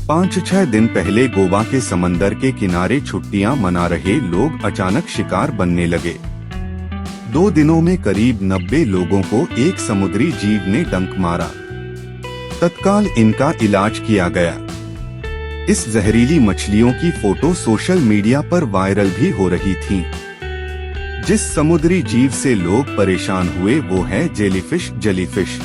5-6 दिन पहले गोवा के समंदर के किनारे छुट्टियां मना रहे लोग अचानक शिकार बनने लगे। 2 दिनों में करीब 90 लोगों को एक समुद्री जीव ने डंक मारा। तत्काल इनका इलाज किया गया। इस जहरीली मछलियों की फोटो सोशल मीडिया पर वायरल भी हो रही थी। जिस समुद्री जीव से लोग परेशान हुए वो है जेलीफिश।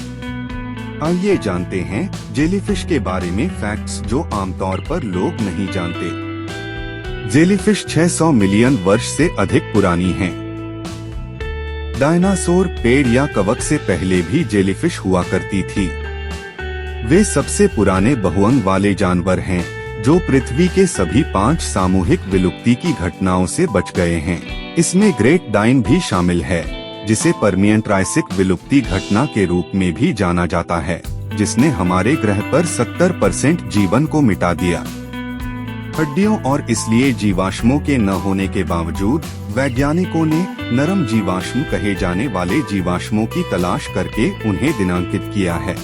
आइए जानते हैं जेलीफिश के बारे में फैक्ट्स जो आमतौर पर लोग नहीं जानते। जेलीफिश 600 मिलियन वर्ष से अधिक पुरानी हैं। डायनासोर पेड़ या कवक से पहले भी जेलीफिश हुआ करती थी। वे सबसे पुराने बहुअंग वाले जानवर हैं जो पृथ्वी के सभी 5 सामूहिक विलुप्ति की घटनाओं से बच गए हैं। इसमें ग्रेट डाइन भी शामिल है, जिसे पर्मियन ट्रायसिक विलुप्ति घटना के रूप में भी जाना जाता है, जिसने हमारे ग्रह पर 70% जीवन को मिटा दिया। हड्डियों और इसलिए जीवाश्मों के न होने के बावजूद वैज्ञानिकों ने नरम जीवाश्म कहे जाने वाले जीवाश्मों की तलाश करके उन्हें दिनांकित किया है।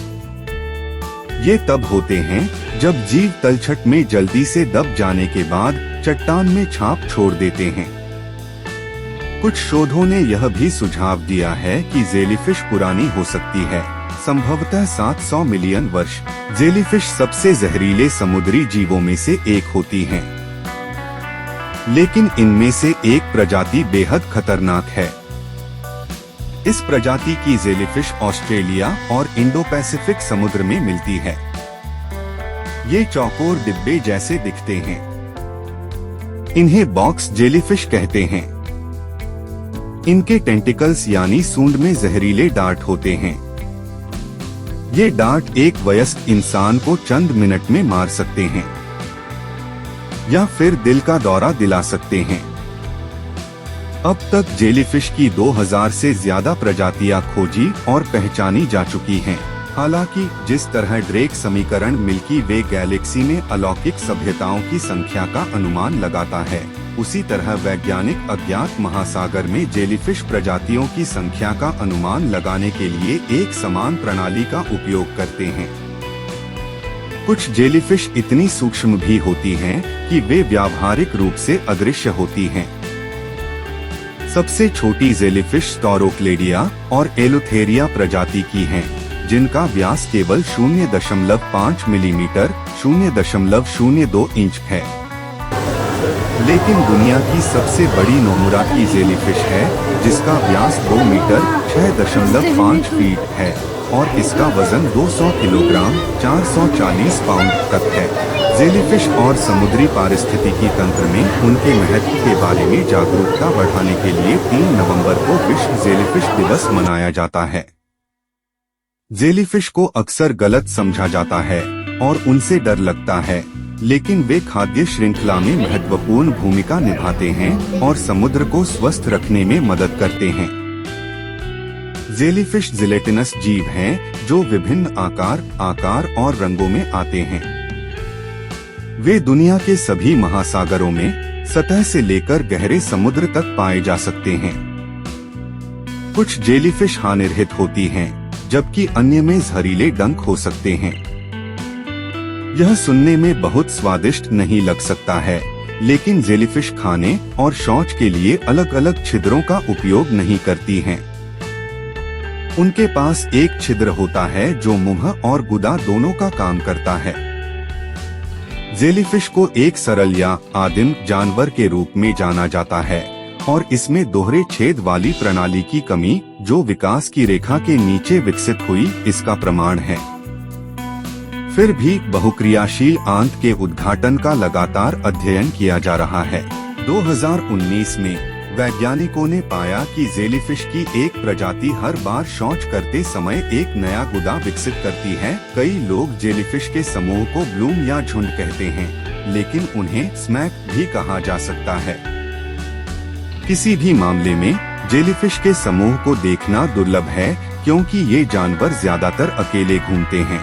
ये तब होते हैं जब जीव तलछट में जल्दी से दब जाने के बाद चट्टान में छाप छोड़ देते हैं। कुछ शोधों ने यह भी सुझाव दिया है कि जेलीफिश पुरानी हो सकती है, संभवतः 700 मिलियन वर्ष। जेलीफिश सबसे जहरीले समुद्री जीवों में से एक होती हैं, लेकिन इनमें से एक प्रजाति बेहद खतरनाक है। इस प्रजाति की जेलीफिश ऑस्ट्रेलिया और इंडो पैसिफिक समुद्र में मिलती है। ये चौकोर डिब्बे जैसे दिखते हैं। इन्हें बॉक्स जेलीफिश कहते हैं। इनके टेंटिकल्स यानी सूंड में जहरीले डार्ट होते हैं। ये डार्ट एक वयस्क इंसान को चंद मिनट में मार सकते हैं या फिर दिल का दौरा दिला सकते हैं। अब तक जेलीफिश की 2000 से ज्यादा प्रजातियां खोजी और पहचानी जा चुकी हैं। हालांकि जिस तरह ड्रेक समीकरण मिल्की वे गैलेक्सी में अलौकिक सभ्यताओं की संख्या का अनुमान लगाता है, उसी तरह वैज्ञानिक अज्ञात महासागर में जेलीफिश प्रजातियों की संख्या का अनुमान लगाने के लिए एक समान प्रणाली का उपयोग करते हैं। कुछ जेलीफिश इतनी सूक्ष्म भी होती हैं कि वे व्यावहारिक रूप से अदृश्य होती हैं। सबसे छोटी जेलीफिश स्टोरोक्लेडिया और एलोथेरिया प्रजाति की हैं, जिनका व्यास केवल 0.5 मिलीमीटर 0.02 इंच है। लेकिन दुनिया की सबसे बड़ी नोमुरा की जेलीफिश है, जिसका व्यास 2 मीटर 6.5 फीट है और इसका वजन 200 किलोग्राम 440 पाउंड तक है। जेलीफिश और समुद्री पारिस्थितिकी तंत्र में उनके महत्व के बारे में जागरूकता बढ़ाने के लिए 3 नवंबर को विश्व जेलीफिश दिवस मनाया जाता है। जेलीफिश को अक्सर गलत समझा जाता है और उनसे डर लगता है, लेकिन वे खाद्य श्रृंखला में महत्वपूर्ण भूमिका निभाते हैं और समुद्र को स्वस्थ रखने में मदद करते हैं। जेलीफिश जिलेटिनस जीव हैं जो विभिन्न आकार और रंगों में आते हैं। वे दुनिया के सभी महासागरों में सतह से लेकर गहरे समुद्र तक पाए जा सकते हैं। कुछ जेलीफिश हानिरहित होती हैं, जबकि अन्य में जहरीले डंक हो सकते हैं। यह सुनने में बहुत स्वादिष्ट नहीं लग सकता है, लेकिन जेलीफिश खाने और शौच के लिए अलग अलग छिद्रों का उपयोग नहीं करती हैं। उनके पास एक छिद्र होता है जो मुंह और गुदा दोनों का काम करता है। जेलीफिश को एक सरल या आदिम जानवर के रूप में जाना जाता है और इसमें दोहरे छेद वाली प्रणाली की कमी, जो विकास की रेखा के नीचे विकसित हुई, इसका प्रमाण है। फिर भी बहुक्रियाशील आंत के उद्घाटन का लगातार अध्ययन किया जा रहा है। 2019 में वैज्ञानिकों ने पाया कि जेलीफिश की एक प्रजाति हर बार शौच करते समय एक नया गुदा विकसित करती है। कई लोग जेलीफिश के समूह को ब्लूम या झुंड कहते हैं, लेकिन उन्हें स्मैक भी कहा जा सकता है। किसी भी मामले में जेलीफिश के समूह को देखना दुर्लभ है, क्योंकि ये जानवर ज्यादातर अकेले घूमते हैं।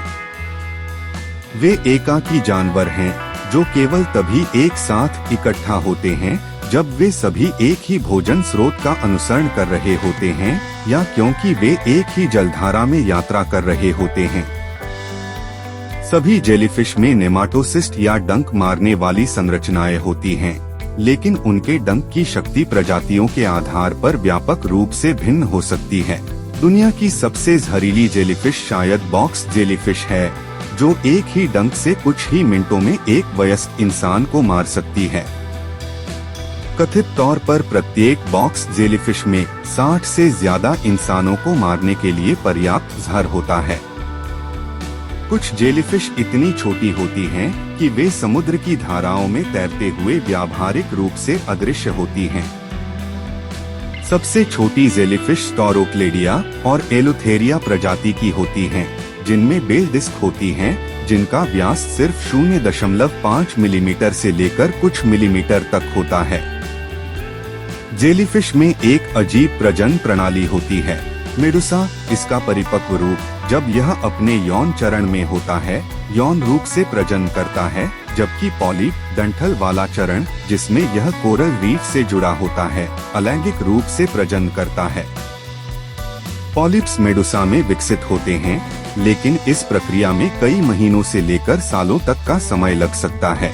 वे एकाकी जानवर हैं जो केवल तभी एक साथ इकट्ठा होते हैं जब वे सभी एक ही भोजन स्रोत का अनुसरण कर रहे होते हैं या क्योंकि वे एक ही जलधारा में यात्रा कर रहे होते हैं। सभी जेलीफिश में नेमाटोसिस्ट या डंक मारने वाली संरचनाएं होती हैं, लेकिन उनके डंक की शक्ति प्रजातियों के आधार पर व्यापक रूप से भिन्न हो सकती है। दुनिया की सबसे जहरीली जेलीफिश शायद बॉक्स जेलीफिश है, जो एक ही डंक से कुछ ही मिनटों में एक वयस्क इंसान को मार सकती है। कथित तौर पर प्रत्येक बॉक्स जेलीफिश में 60 से ज्यादा इंसानों को मारने के लिए पर्याप्त जहर होता है। कुछ जेलीफिश इतनी छोटी होती हैं कि वे समुद्र की धाराओं में तैरते हुए व्यावहारिक रूप से अदृश्य होती हैं। सबसे छोटी जेलीफिश स्टोरोक्लेडिया और एलोथेरिया प्रजाति की होती हैं, जिनमें बेल डिस्क होती हैं, जिनका व्यास सिर्फ 0.5 मिलीमीटर से लेकर कुछ मिलीमीटर तक होता है। जेलीफिश में एक अजीब प्रजनन प्रणाली होती है, मेडुसा। इसका परिपक्व रूप, जब यह अपने यौन चरण में होता है, यौन रूप से प्रजनन करता है, जबकि पॉलिप डंठल वाला चरण, जिसमें यह कोरल रीफ से जुड़ा होता है, अलैंगिक रूप से प्रजनन करता है। पॉलिप्स मेडुसा में विकसित होते हैं, लेकिन इस प्रक्रिया में कई महीनों से लेकर सालों तक का समय लग सकता है।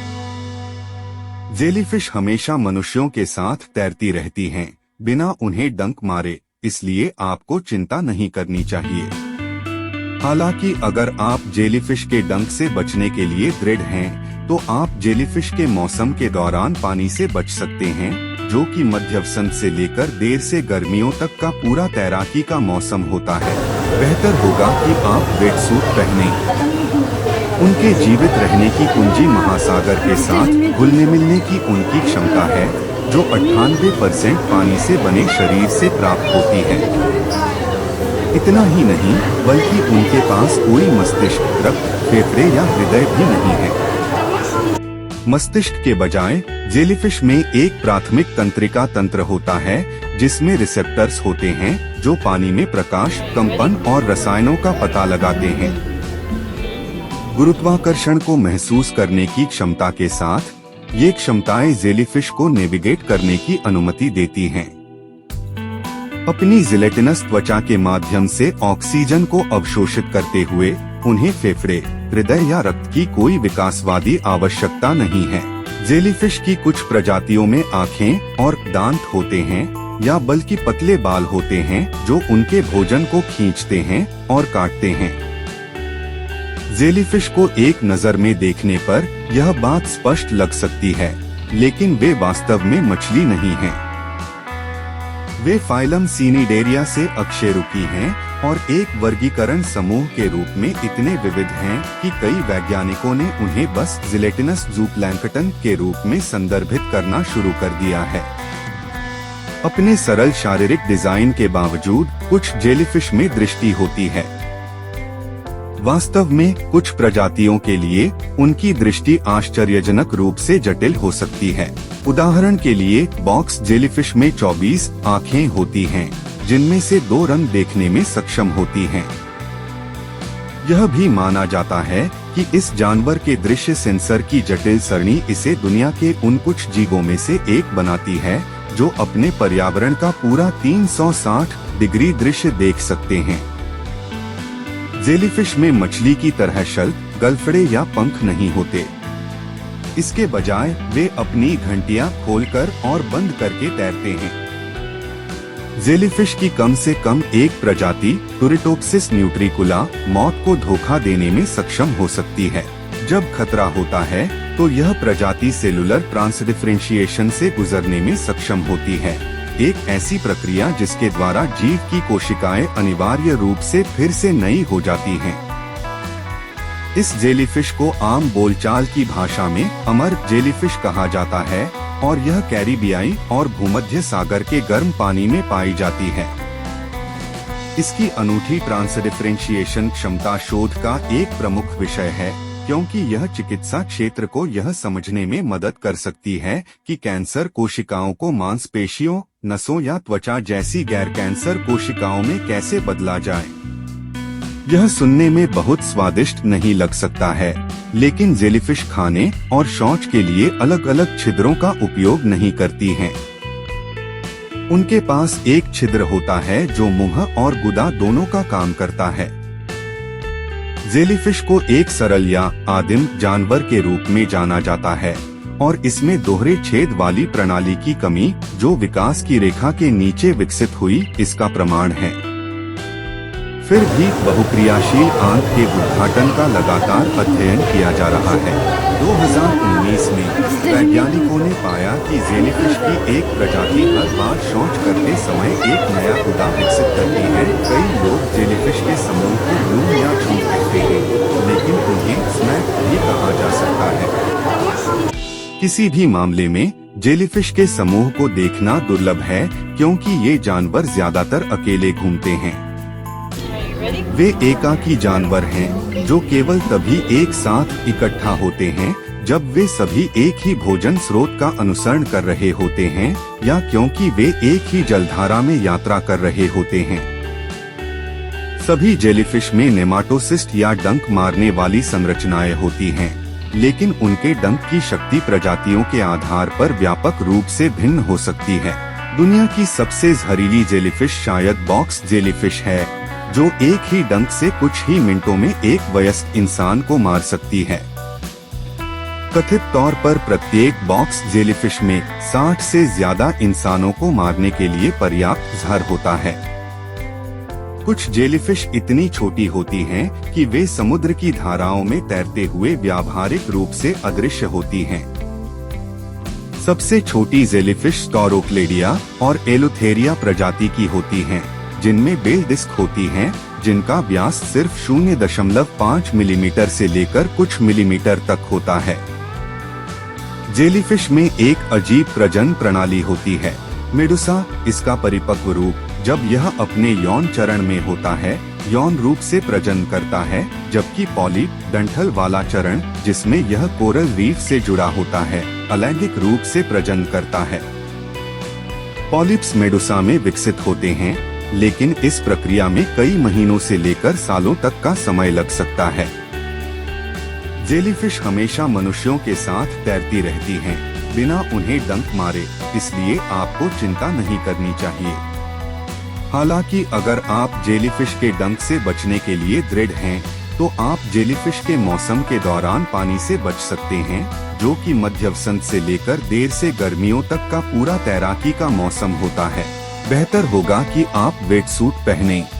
जेलीफिश हमेशा मनुष्यों के साथ तैरती रहती हैं, बिना उन्हें डंक मारे, इसलिए आपको चिंता नहीं करनी चाहिए। हालांकि अगर आप जेलीफिश के डंक से बचने के लिए दृढ़ हैं, तो आप जेलीफिश के मौसम के दौरान पानी से बच सकते हैं, जो कि मध्य वसंत से लेकर देर से गर्मियों तक का पूरा तैराकी का मौसम होता है। बेहतर होगा कि आप वेटसूट पहनें। उनके जीवित रहने की कुंजी महासागर के साथ घुलने मिलने की उनकी क्षमता है, जो 98% पानी से बने शरीर से प्राप्त होती है। इतना ही नहीं, बल्कि उनके पास कोई मस्तिष्क, रक्त, फेफड़े या हृदय भी नहीं है। मस्तिष्क के बजाय जेलीफिश में एक प्राथमिक तंत्रिका तंत्र होता है, जिसमें रिसेप्टर्स होते हैं, जो पानी में प्रकाश, कंपन और रसायनों का पता लगाते हैं। गुरुत्वाकर्षण को महसूस करने की क्षमता के साथ ये क्षमताएं जेलीफिश को नेविगेट करने की अनुमति देती हैं। अपनी जिलेटिनस त्वचा के माध्यम से ऑक्सीजन को अवशोषित करते हुए उन्हें फेफड़े, हृदय या रक्त की कोई विकासवादी आवश्यकता नहीं है। जेलीफिश की कुछ प्रजातियों में आँखें और दांत होते हैं, या बल्कि पतले बाल होते हैं, जो उनके भोजन को खींचते हैं और काटते हैं। जेलीफिश को एक नज़र में देखने पर यह बात स्पष्ट लग सकती है, लेकिन वे वास्तव में मछली नहीं हैं। वे फाइलम सिनिडेरिया से अकशेरुकी हैं और एक वर्गीकरण समूह के रूप में इतने विविध हैं कि कई वैज्ञानिकों ने उन्हें बस जिलेटिनस जूप्लैंक्टन के रूप में संदर्भित करना शुरू कर दिया है। अपने सरल शारीरिक डिजाइन के बावजूद कुछ जेलीफिश में दृष्टि होती है। वास्तव में कुछ प्रजातियों के लिए उनकी दृष्टि आश्चर्यजनक रूप से जटिल हो सकती है। उदाहरण के लिए बॉक्स जेलीफिश में 24 आँखें होती हैं, जिनमें से 2 रंग देखने में सक्षम होती हैं। यह भी माना जाता है कि इस जानवर के दृश्य सेंसर की जटिल सरणी इसे दुनिया के उन कुछ जीवों में से एक बनाती है, जो अपने पर्यावरण का पूरा 360 डिग्री दृश्य देख सकते हैं। जेलीफिश में मछली की तरह शल्क, गलफड़े या पंख नहीं होते। इसके बजाय वे अपनी घंटियां खोलकर और बंद करके तैरते हैं। जेलीफिश की कम से कम एक प्रजाति, टुरिटोप्सिस न्यूट्रिकुला, मौत को धोखा देने में सक्षम हो सकती है। जब खतरा होता है, तो यह प्रजाति सेलुलर ट्रांसडिफरेंशिएशन से गुजरने में सक्षम होती है, एक ऐसी प्रक्रिया जिसके द्वारा जीव की कोशिकाएं अनिवार्य रूप से फिर से नई हो जाती हैं। इस जेलीफिश को आम बोलचाल की भाषा में अमर जेलीफिश कहा जाता है और यह कैरिबियाई और भूमध्य सागर के गर्म पानी में पाई जाती है। इसकी अनूठी ट्रांसडिफरेंशिएशन क्षमता शोध का एक प्रमुख विषय है, क्योंकि यह चिकित्सा क्षेत्र को यह समझने में मदद कर सकती है कि कैंसर कोशिकाओं को मांसपेशियों, नसों या त्वचा जैसी गैर कैंसर कोशिकाओं में कैसे बदला जाए। यह सुनने में बहुत स्वादिष्ट नहीं लग सकता है, लेकिन जेलीफिश खाने और शौच के लिए अलग अलग छिद्रों का उपयोग नहीं करती हैं। उनके पास एक छिद्र होता है जो मुंह और गुदा दोनों का काम करता है। जेलीफिश को एक सरल या आदिम जानवर के रूप में जाना जाता है और इसमें दोहरे छेद वाली प्रणाली की कमी, जो विकास की रेखा के नीचे विकसित हुई, इसका प्रमाण है। फिर भी बहुक्रियाशील आंत के उद्घाटन का लगातार अध्ययन किया जा रहा है। 2019 में वैज्ञानिकों ने पाया कि जेलीफिश की एक प्रजाति हर बार शौच करते समय एक नया गुदा विकसित करती है। कई लोग जेलीफिश के समूह को ब्लूम या छूट कहते हैं, लेकिन उन्हें स्मैक भी कहा जा सकता है। किसी भी मामले में जेलीफिश के समूह को देखना दुर्लभ है, क्योंकि ये जानवर ज्यादातर अकेले घूमते हैं। वे एकाकी जानवर हैं, जो केवल तभी एक साथ इकट्ठा होते हैं जब वे सभी एक ही भोजन स्रोत का अनुसरण कर रहे होते हैं या क्योंकि वे एक ही जलधारा में यात्रा कर रहे होते हैं। सभी जेलीफिश में नेमाटोसिस्ट या डंक मारने वाली संरचनाएं होती हैं, लेकिन उनके डंक की शक्ति प्रजातियों के आधार पर व्यापक रूप से भिन्न हो सकती है। दुनिया की सबसे जहरीली जेलीफिश शायद बॉक्स जेलीफिश है, जो एक ही डंक से कुछ ही मिनटों में एक वयस्क इंसान को मार सकती है। कथित तौर पर प्रत्येक बॉक्स जेलीफिश में 60 से ज्यादा इंसानों को मारने के लिए पर्याप्त जहर होता है। कुछ जेलीफिश इतनी छोटी होती हैं कि वे समुद्र की धाराओं में तैरते हुए व्यावहारिक रूप से अदृश्य होती हैं। सबसे छोटी जेलीफिश स्टोरोक्लेडिया और एलोथेरिया प्रजाति की होती हैं, जिनमें बेल डिस्क होती हैं, जिनका व्यास सिर्फ 0.5 मिलीमीटर से लेकर कुछ मिलीमीटर तक होता है। जेलीफिश में एक अजीब प्रजनन प्रणाली होती है। मेडुसा, इसका परिपक्व रूप, जब यह अपने यौन चरण में होता है, यौन रूप से प्रजनन करता है, जबकि पॉलिप, डंठल वाला चरण, जिसमें यह कोरल रीफ से जुड़ा होता है, अलैंगिक रूप से प्रजनन करता है। पॉलिप्स मेडुसा में विकसित होते हैं, लेकिन इस प्रक्रिया में कई महीनों से लेकर सालों तक का समय लग सकता है। जेलीफिश हमेशा मनुष्यों के साथ तैरती रहती हैं, बिना उन्हें डंक मारे, इसलिए आपको चिंता नहीं करनी चाहिए। हालांकि अगर आप जेलीफिश के डंक से बचने के लिए दृढ़ हैं, तो आप जेलीफिश के मौसम के दौरान पानी से बच सकते हैं, जो कि मध्य वसंत से लेकर देर से गर्मियों तक का पूरा तैराकी का मौसम होता है। बेहतर होगा कि आप वेटसूट पहनें।